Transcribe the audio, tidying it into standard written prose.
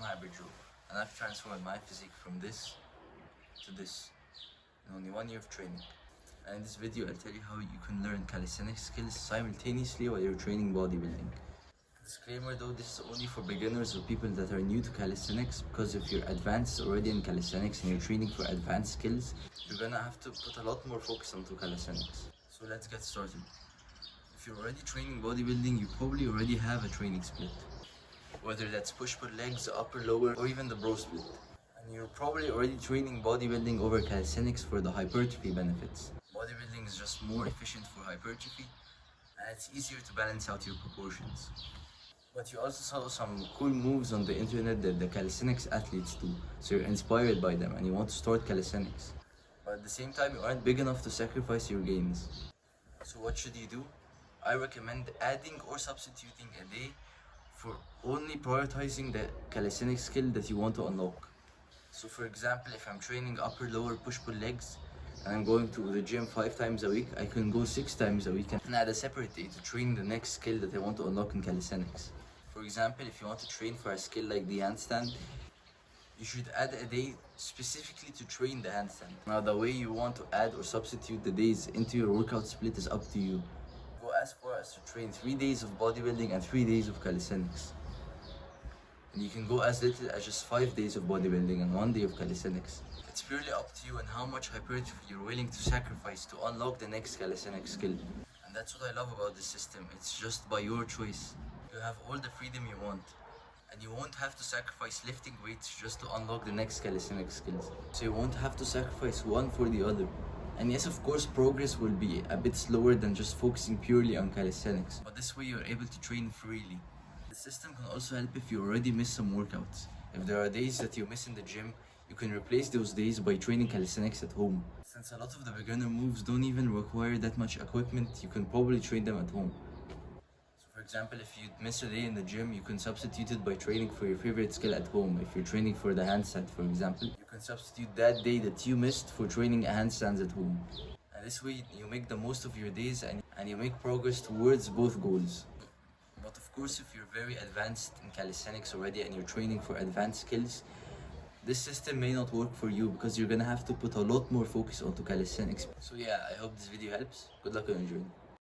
hybrid row, and I've transformed my physique from this to this in only 1 year of training. And in this video I'll tell you how you can learn calisthenics skills simultaneously while you're training bodybuilding. Disclaimer though, this is only for beginners or people that are new to calisthenics, because if you're advanced already in calisthenics and you're training for advanced skills, you're gonna have to put a lot more focus onto calisthenics. So let's get started. If you're already training bodybuilding, you probably already have a training split. Whether that's push-pull legs, upper, lower, or even the bro split. And you're probably already training bodybuilding over calisthenics for the hypertrophy benefits. Bodybuilding is just more efficient for hypertrophy, and it's easier to balance out your proportions. But you also saw some cool moves on the internet that the calisthenics athletes do, so you're inspired by them and you want to start calisthenics. But at the same time, you aren't big enough to sacrifice your gains. So what should you do? I recommend adding or substituting a day for only prioritizing the calisthenics skill that you want to unlock. So for example, if I'm training upper, lower, push-pull legs, and I'm going to the gym 5 times a week, I can go 6 times a week and add a separate day to train the next skill that I want to unlock in calisthenics. For example, if you want to train for a skill like the handstand, you should add a day specifically to train the handstand. Now the way you want to add or substitute the days into your workout split is up to you. Go as far as to train 3 days of bodybuilding and 3 days of calisthenics. And you can go as little as just 5 days of bodybuilding and 1 day of calisthenics. It's purely up to you and how much hypertrophy you're willing to sacrifice to unlock the next calisthenics skill. And that's what I love about this system. It's just by your choice. You have all the freedom you want. And you won't have to sacrifice lifting weights just to unlock the next calisthenics skills. So you won't have to sacrifice one for the other. And yes, of course, progress will be a bit slower than just focusing purely on calisthenics. But this way you're able to train freely. The system can also help if you already miss some workouts. If there are days that you miss in the gym, you can replace those days by training calisthenics at home. Since a lot of the beginner moves don't even require that much equipment, you can probably train them at home. For example, if you miss a day in the gym, you can substitute it by training for your favorite skill at home. If you're training for the handstand, for example, you can substitute that day that you missed for training handstands at home. And this way, you make the most of your days and you make progress towards both goals. But of course, if you're very advanced in calisthenics already and you're training for advanced skills, this system may not work for you because you're gonna have to put a lot more focus onto calisthenics. So yeah, I hope this video helps. Good luck and enjoy.